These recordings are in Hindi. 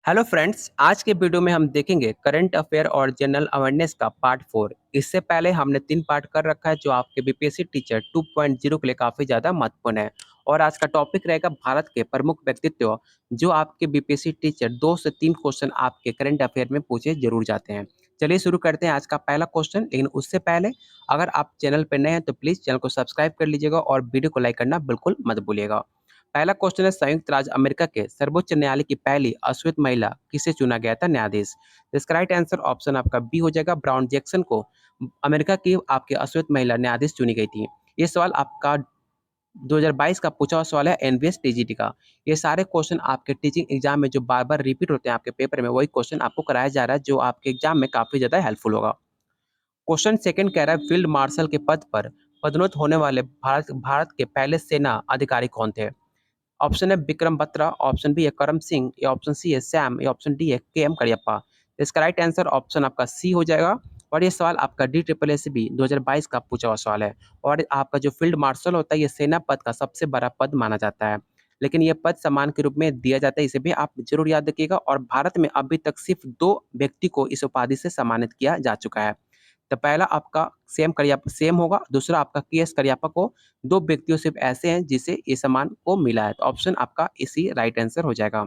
हेलो फ्रेंड्स, आज के वीडियो में हम देखेंगे करंट अफेयर और जनरल अवेयरनेस का पार्ट 4। इससे पहले हमने 3 पार्ट कर रखा है जो आपके बीपीएससी टीचर 2.0 के लिए काफ़ी ज़्यादा महत्वपूर्ण है। और आज का टॉपिक रहेगा भारत के प्रमुख व्यक्तित्व जो आपके बीपीएससी टीचर 2 से 3 क्वेश्चन आपके करंट अफेयर में पूछे जरूर जाते हैं। चलिए शुरू करते हैं आज का पहला क्वेश्चन, लेकिन उससे पहले अगर आप चैनल पर नए हैं तो प्लीज़ चैनल को सब्सक्राइब कर लीजिएगा और वीडियो को लाइक करना बिल्कुल मत भूलिएगा। पहला क्वेश्चन है, संयुक्त राज्य अमेरिका के सर्वोच्च न्यायालय की पहली अश्वेत महिला किसे चुना गया था न्यायाधीश? तो इसका राइट आंसर ऑप्शन आपका बी हो जाएगा, ब्राउन जैक्सन को अमेरिका की आपके अश्वेत महिला न्यायाधीश चुनी गई थी। ये सवाल आपका 2022 का पूछा हुआ सवाल है एनवीएस टीजीटी का। ये सारे क्वेश्चन आपके टीचिंग एग्जाम में जो बार बार रिपीट होते हैं आपके पेपर में, वही क्वेश्चन आपको कराया जा रहा है जो आपके एग्जाम में काफी ज्यादा हेल्पफुल होगा। क्वेश्चन सेकंड कह रहा है, फील्ड मार्शल के पद पर पदोन्नत होने वाले भारत भारत के पहले सेना अधिकारी कौन थे? ऑप्शन है विक्रम बत्रा, ऑप्शन बी है करम सिंह, या ऑप्शन सी है सैम, या ऑप्शन डी है के एम करियप्पा। इसका राइट आंसर ऑप्शन आपका सी हो जाएगा। और ये सवाल आपका डी ट्रिपल एस बी 2022 का पूछा हुआ सवाल है। और आपका जो फील्ड मार्शल होता है ये सेना पद का सबसे बड़ा पद माना जाता है, लेकिन ये पद सम्मान के रूप में दिया जाता है, इसे भी आप जरूर याद रखिएगा। और भारत में अभी तक सिर्फ 2 व्यक्ति को इस उपाधि से सम्मानित किया जा चुका है। तो पहला आपका सेम होगा, दूसरा आपका के एस करियप्पा को। 2 व्यक्तियों सिर्फ ऐसे हैं जिसे ये सम्मान को मिला है, तो ऑप्शन आपका इसी राइट आंसर हो जाएगा।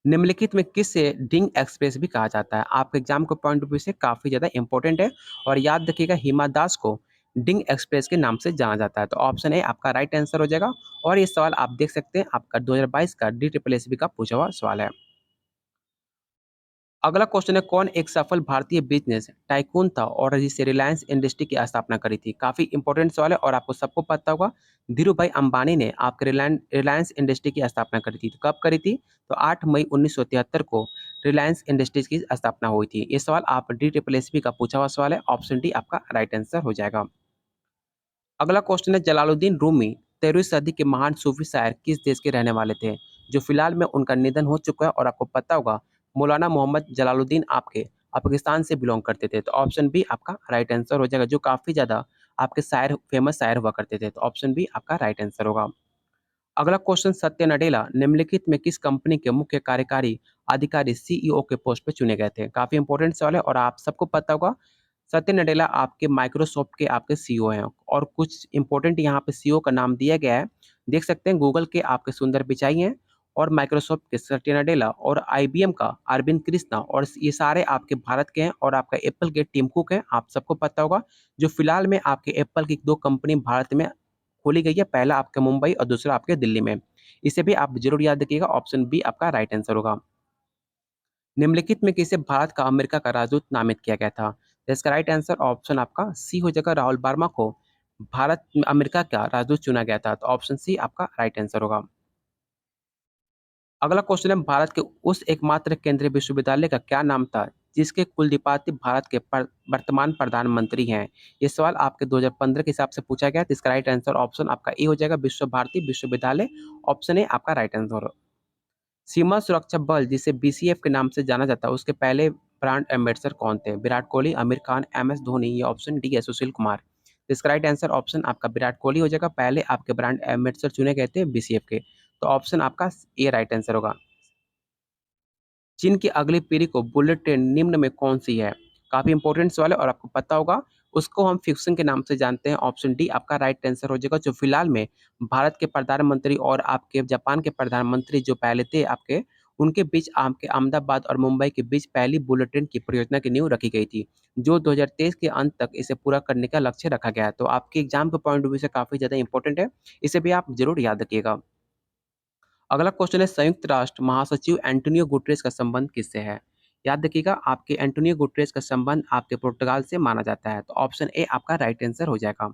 निम्नलिखित में किसे डिंग एक्सप्रेस भी कहा जाता है? आपके एग्जाम के पॉइंट ऑफ व्यू से काफी ज्यादा इंपॉर्टेंट है। और याद रखिएगा, हिमा दास को डिंग एक्सप्रेस के नाम से जाना जाता है, तो ऑप्शन ए आपका राइट आंसर हो जाएगा। और ये सवाल आप देख सकते हैं आपका 2022 का डी ट्रिपल एस बी का पूछा हुआ सवाल है। अगला क्वेश्चन है, कौन एक सफल भारतीय बिजनेस टाइकून था और जिसे रिलायंस इंडस्ट्री की स्थापना करी थी? काफी इंपॉर्टेंट सवाल है और आपको सबको पता होगा, धीरू भाई अंबानी ने आपके रिलायंस इंडस्ट्री की स्थापना करी थी। तो कब करी थी? तो 8 मई 1973 को रिलायंस इंडस्ट्रीज की स्थापना हुई थी। ये सवाल आप डी ट्रिपल एस पी का पूछा हुआ सवाल है, ऑप्शन डी आपका राइट आंसर हो जाएगा। अगला क्वेश्चन है, जलालुद्दीन रूमी 13वीं सदी के महान सूफी शायर किस देश के रहने वाले थे? जो फिलहाल में उनका निधन हो चुका है और आपको पता होगा, मौलाना मोहम्मद जलालुद्दीन आपके पाकिस्तान से बिलोंग करते थे, तो ऑप्शन बी आपका राइट आंसर हो जाएगा। जो काफी ज्यादा आपके शायर फेमस शायर हुआ करते थे, तो ऑप्शन बी आपका राइट आंसर होगा। अगला क्वेश्चन, सत्य नडेला निम्नलिखित में किस कंपनी के मुख्य कार्यकारी अधिकारी सीईओ के पोस्ट पे चुने गए थे? काफी इंपॉर्टेंट सवाल है और आप सबको पता होगा, सत्य नडेला आपके माइक्रोसॉफ्ट के आपके सीईओ हैं। और कुछ इंपॉर्टेंट यहाँ पे सीईओ का नाम दिया गया है, देख सकते हैं, गूगल के आपके सुंदर पिचाई हैं, और माइक्रोसॉफ्ट के सत्य नडेला, और आईबीएम का अरविंद कृष्णा, और ये सारे आपके भारत के हैं। और आपका एप्पल के टिम कुक हैं, आप सबको पता होगा। जो फिलहाल में आपके एप्पल की 2 कंपनी भारत में खोली गई है, पहला आपके मुंबई और दूसरा आपके दिल्ली में। इसे भी आप जरूर याद रखिएगा, ऑप्शन बी आपका राइट आंसर होगा। निम्नलिखित में किसे भारत का अमेरिका का राजदूत नामित किया गया था? तो इसका राइट आंसर ऑप्शन आपका सी हो जाएगा, राहुल वर्मा को भारत अमेरिका का राजदूत चुना गया था, तो ऑप्शन सी आपका राइट आंसर होगा। अगला क्वेश्चन है, भारत के उस एकमात्र केंद्रीय विश्वविद्यालय का क्या नाम था जिसके कुलदीपाति भारत के वर्तमान प्रधानमंत्री हैं? ये सवाल आपके 2015 के हिसाब से पूछा गया है, तो इसका राइट आंसर ऑप्शन आपका ए हो जाएगा, विश्व भारती विश्वविद्यालय। ऑप्शन ए आपका राइट आंसर। सीमा सुरक्षा बल जिसे बीसीएफ के नाम से जाना जाता है, उसके पहले ब्रांड एम्बेसडर कौन थे? विराट कोहली, आमिर खान, एम एस धोनी, या ऑप्शन डी है सुशील कुमार। तो इसका राइट आंसर ऑप्शन आपका विराट कोहली हो जाएगा, पहले आपके ब्रांड एम्बेसडर चुने गए थे बीसीएफ के, तो ऑप्शन आपका ए राइट आंसर होगा। चीन की अगली पीढ़ी को बुलेट ट्रेन निम्न में कौन सी है? काफी इंपॉर्टेंट सवाल है और आपको पता होगा, उसको हम फिक्सिंग के नाम से जानते हैं, ऑप्शन डी आपका राइट आंसर हो जाएगा। जो फिलहाल में भारत के प्रधानमंत्री और आपके जापान के प्रधानमंत्री जो पहले थे आपके, उनके बीच आपके अहमदाबाद और मुंबई के बीच पहली बुलेट ट्रेन की परियोजना की नींव रखी गई थी, जो 2023 के अंत तक इसे पूरा करने का लक्ष्य रखा गया है। तो आपके एग्जाम के पॉइंट ऑफ व्यू से काफी ज्यादा इंपॉर्टेंट है, इसे भी आप जरूर याद रखिएगा। अगला क्वेश्चन है, संयुक्त राष्ट्र महासचिव एंटोनियो गुटरेस का संबंध किससे है? याद रखिएगा, आपके एंटोनियो गुटरेस का संबंध आपके पुर्तगाल से माना जाता है, तो ऑप्शन ए आपका राइट आंसर हो जाएगा।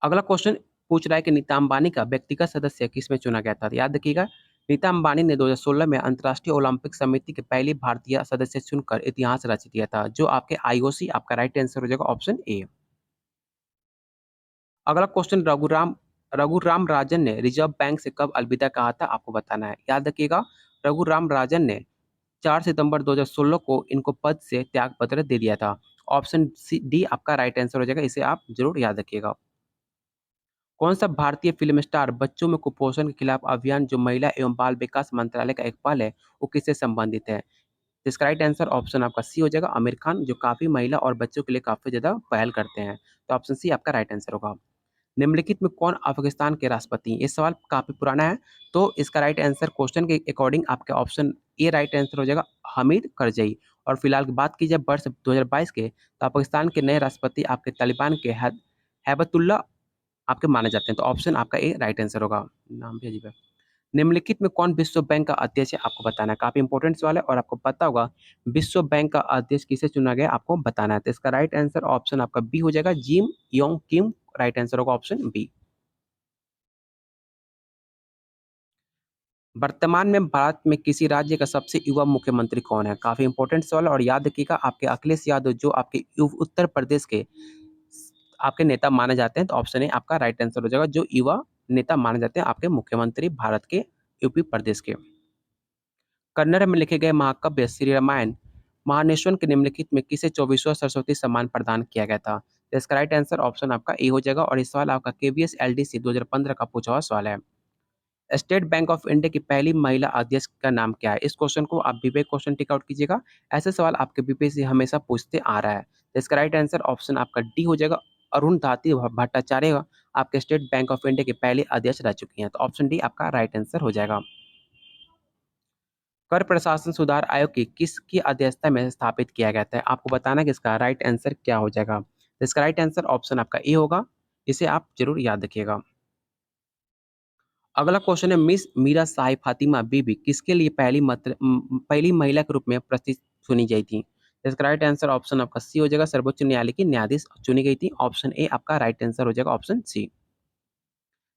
अगला क्वेश्चन पूछ रहा है कि नीता अंबानी का व्यक्तिगत सदस्य किसमें चुना गया था? तो याद रखिएगा, नीता अंबानी ने 2016 में अंतर्राष्ट्रीय ओलंपिक समिति के पहली भारतीय सदस्य चुनकर इतिहास रच दिया था, जो आपके आईओसी, आपका राइट आंसर हो जाएगा, ऑप्शन ए। अगला क्वेश्चन, रघुराम राजन ने रिजर्व बैंक से कब अलविदा कहा था? आपको बताना है। याद रखिएगा, रघुराम राजन ने 4 सितंबर 2016 को इनको पद से त्याग पत्र दे दिया था। ऑप्शन सी डी आपका राइट आंसर हो जाएगा, इसे आप जरूर याद रखिएगा। कौन सा भारतीय फिल्म स्टार बच्चों में कुपोषण के खिलाफ अभियान जो महिला एवं बाल विकास मंत्रालय का एक पहल है, वो किससे संबंधित है? तो इसका राइट आंसर ऑप्शन आपका सी हो जाएगा, आमिर खान, जो काफी महिला और बच्चों के लिए काफी ज्यादा पहल करते हैं। तो ऑप्शन सी आपका राइट आंसर होगा। निम्नलिखित में कौन अफगानिस्तान के राष्ट्रपति हैं? ये सवाल काफी पुराना है, तो इसका राइट आंसर क्वेश्चन के अकॉर्डिंग आपका ऑप्शन ए राइट आंसर हो जाएगा, हामिद करजई। और फिलहाल की बात की जाए वर्ष 2022 के, तो पाकिस्तान के नए राष्ट्रपति आपके तालिबान के हैबतुल्ला आपके माने जाते हैं। तो ऑप्शन आपका ए राइट आंसर होगा। नाम भी अजीब है। निम्नलिखित में कौन विश्व बैंक का अध्यक्ष है? आपको बताना है। काफी इंपॉर्टेंट सवाल है और आपको पता होगा विश्व बैंक का अध्यक्ष किसे चुना गया, आपको बताना है। तो इसका राइट आंसर ऑप्शन आपका बी हो जाएगा, Jim Yong Kim. Right answer होगा ऑप्शन बी। वर्तमान में भारत में किसी राज्य का सबसे युवा मुख्यमंत्री कौन है? काफी इंपॉर्टेंट सवाल है और याद रखिएगा आपके अखिलेश यादव जो आपके उत्तर प्रदेश के आपके नेता माने जाते हैं। तो ऑप्शन ए आपका राइट आंसर हो जाएगा, जो युवा नेता माने जाते हैं आपके मुख्यमंत्री भारत के यूपी प्रदेश के। कन्नड़ में लिखे गए महाकाव्य श्री रामायण महानेश्वर के निम्नलिखित में किसे 24वां सरस्वती सम्मान प्रदान किया गया था? तो इसका राइट आंसर ऑप्शन आपका ए हो जाएगा और इस सवाल आपका केवीएस एलडीसी 2015 का पूछा हुआ सवाल है। स्टेट बैंक ऑफ इंडिया की पहली महिला अध्यक्ष का नाम क्या है? इस क्वेश्चन को आप विवेक क्वेश्चन टिक आउट कीजिएगा। ऐसे सवाल आपके बीपीएससी हमेशा पूछते आ रहा है। तो इसका राइट आंसर ऑप्शन आपका डी हो जाएगा, अरुण भट्टाचार्य आपके स्टेट बैंक ऑफ इंडिया के पहले अध्यक्ष रह चुकी हैं। तो ऑप्शन डी आपका राइट आंसर हो जाएगा। कर प्रशासन सुधार आयोग की किसकी अध्यक्षता में स्थापित किया गया था? आपको बताना कि इसका राइट आंसर क्या हो जाएगा। तो इसका राइट आंसर ऑप्शन आपका ए होगा, इसे आप जरूर याद रखिएगा। अगला क्वेश्चन है, मिस मीरा साहिब फातिमा बीबी किसके लिए पहली महिला के रूप में प्रस्तावित चुनी गई थी? तो इसका राइट आंसर ऑप्शन आपका सी हो जाएगा, सर्वोच्च न्यायालय की न्यायाधीश चुनी गई थी। ऑप्शन ए आपका राइट आंसर हो जाएगा, ऑप्शन सी।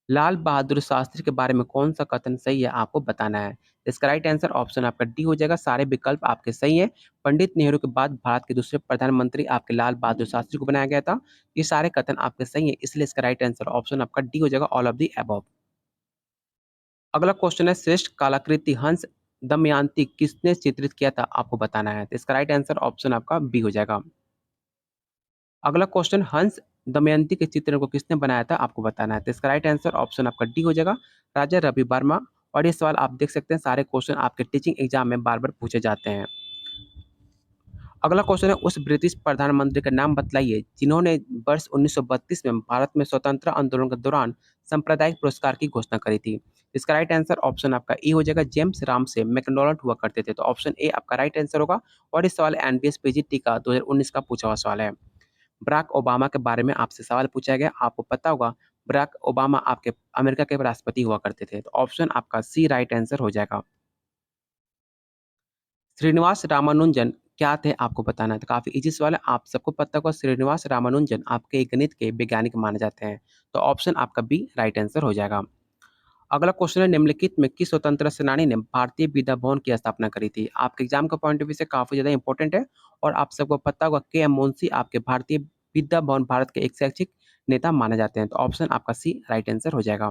लाल बहादुर शास्त्री के बारे में कौन सा कथन सही है, आपको बताना है। इसका राइट आंसर ऑप्शन आपका डी हो जाएगा, सारे विकल्प आपके सही हैं। पंडित नेहरू के बाद भारत के दूसरे प्रधानमंत्री आपके लाल बहादुर शास्त्री को बनाया गया था। ये सारे कथन आपके सही हैं, इसलिए इसका राइट आंसर ऑप्शन आपका डी हो जाएगा, ऑल ऑफ दी अबव। अगला क्वेश्चन है, श्रेष्ठ कलाकृति हंस दमयंती किसने चित्रित किया था, आपको बताना है। तो इसका राइट आंसर ऑप्शन आपका बी हो जाएगा। अगला क्वेश्चन, हंस दमयंती के चित्र को किसने बनाया था, आपको बताना है। तो इसका राइट आंसर ऑप्शन आपका डी हो जाएगा, राजा रवि वर्मा। और ये सवाल आप देख सकते हैं, सारे क्वेश्चन आपके टीचिंग एग्जाम में बार बार पूछे जाते हैं। अगला क्वेश्चन है, उस ब्रिटिश प्रधानमंत्री का नाम बतलाइए जिन्होंने वर्ष 1932 में भारत में स्वतंत्रता आंदोलन के दौरान सांप्रदायिक पुरस्कार की घोषणा करी थी। इसका राइट आंसर ऑप्शन आपका ई हो जाएगा, जेम्स राम से मैकडोनाल्ड हुआ करते थे। तो ऑप्शन ए आपका राइट आंसर होगा और इस सवाल एनबीएस पीजीटी का 2019 का पूछा हुआ सवाल है। बराक ओबामा के बारे में आपसे सवाल पूछा गया, आपको पता होगा बराक ओबामा आपके अमेरिका के राष्ट्रपति हुआ करते थे। तो ऑप्शन आपका सी राइट आंसर हो जाएगा। श्रीनिवास रामानुजन क्या थे, आपको बताना है। तो काफी इजी सवाल है, आप सबको पता होगा श्रीनिवास रामानुजन आपके गणित के वैज्ञानिक माने जाते हैं। तो ऑप्शन आपका बी राइट आंसर हो जाएगा। अगला क्वेश्चन है, निम्नलिखित में किस स्वतंत्रता सेनानी ने भारतीय विद्या भवन की स्थापना करी थी? आपके एग्जाम का पॉइंट ऑफ व्यू से काफी ज्यादा इंपॉर्टेंट है और आप सबको पता होगा के एम मुंशी आपके भारतीय विद्या भवन भारत के एक शैक्षिक नेता माने जाते हैं। तो ऑप्शन आपका सी राइट आंसर हो जाएगा।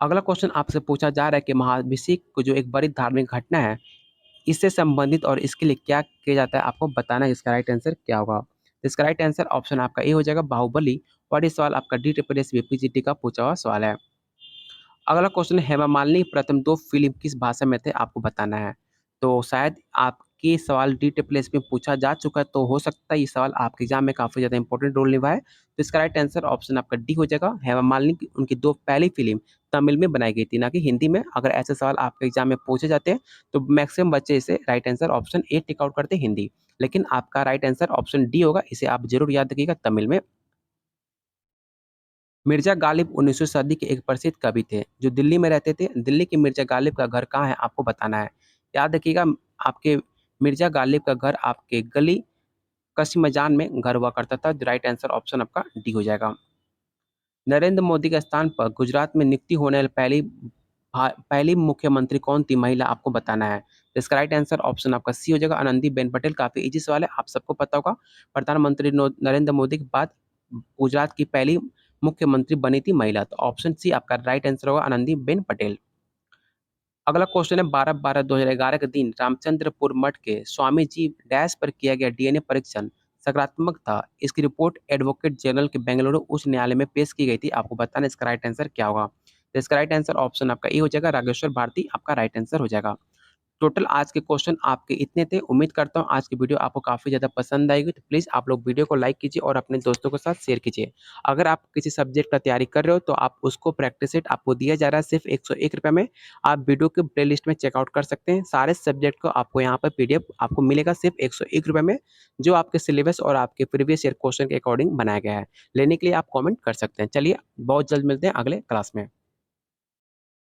अगला क्वेश्चन आपसे पूछा जा रहा है कि महाभिषेक को जो एक बड़ी धार्मिक घटना है, इससे संबंधित और इसके लिए क्या किया जाता है, आपको बताना है इसका राइट आंसर क्या होगा। तो इसका राइट आंसर ऑप्शन आपका ए हो जाएगा, बाहुबली। और ये सवाल आपका डी ट्रिपल पीजीटी का पूछा हुआ सवाल है। अगला क्वेश्चन है, हेमा मालिनी प्रथम दो फिल्म किस भाषा में थे, आपको बताना है। तो शायद आपके सवाल डी ट्रिपल में पूछा जा चुका है, तो हो सकता है ये सवाल आपके एग्जाम में काफी ज्यादा इंपॉर्टेंट रोल निभाए। तो इसका राइट आंसर ऑप्शन आपका डी हो जाएगा, हेमा मालिनी की उनकी दो पहली फिल्म तमिल में बनाई गई थी, ना कि हिंदी में। अगर ऐसे सवाल आपके एग्जाम में पूछे जाते हैं तो मैक्सिमम बच्चे इसे right answer option A tick out करते हैं, हिंदी। लेकिन आपका राइट आंसर ऑप्शन डी होगा, इसे आप जरूर याद रखिएगा, तमिल में। मिर्जा गालिब 19वीं सदी के एक प्रसिद्ध कवि थे जो दिल्ली में रहते थे। दिल्ली के मिर्जा गालिब का घर कहाँ है, आपको बताना है। याद रखिएगा, आपके मिर्जा गालिब का घर आपके गली कसिमजान में घर हुआ करता था। राइट आंसर ऑप्शन आपका डी हो जाएगा। नरेंद्र मोदी के स्थान पर गुजरात में नियुक्ति होने वाली पहली मुख्यमंत्री कौन थी महिला, आपको बताना है। तो इसका राइट आंसर ऑप्शन आपका सी हो जाएगा, आनंदीबेन पटेल। काफी इजी सवाल है, आप सबको पता होगा प्रधानमंत्री नरेंद्र मोदी के बाद गुजरात की पहली मुख्यमंत्री बनी थी महिला। तो ऑप्शन सी आपका राइट आंसर होगा, आनंदीबेन पटेल। अगला क्वेश्चन है, 12/12/2011 के दिन रामचंद्रपुर मठ के स्वामी जी डैश पर किया गया डीएनए परीक्षण सकारात्मक था। इसकी रिपोर्ट एडवोकेट जनरल के बेंगलुरु उच्च न्यायालय में पेश की गई थी। आपको बताना इसका राइट आंसर क्या होगा। तो इसका राइट आंसर ऑप्शन आपका ए हो जाएगा, राघवेश्वर भारती आपका राइट आंसर हो जाएगा। टोटल आज के क्वेश्चन आपके इतने थे। उम्मीद करता हूँ आज की वीडियो आपको काफ़ी ज़्यादा पसंद आएगी। तो प्लीज़ आप लोग वीडियो को लाइक कीजिए और अपने दोस्तों के साथ शेयर कीजिए। अगर आप किसी सब्जेक्ट का तैयारी कर रहे हो तो आप उसको प्रैक्टिस सेट आपको दिया जा रहा है सिर्फ ₹101 में। आप वीडियो के प्लेलिस्ट में चेकआउट कर सकते हैं। सारे सब्जेक्ट को आपको यहाँ पर पीडीएफ आपको मिलेगा सिर्फ ₹101 में, जो आपके सिलेबस और आपके प्रीवियस ईयर क्वेश्चन के अकॉर्डिंग बनाया गया है। लेने के लिए आप कमेंट कर सकते हैं। चलिए बहुत जल्द मिलते हैं अगले क्लास में।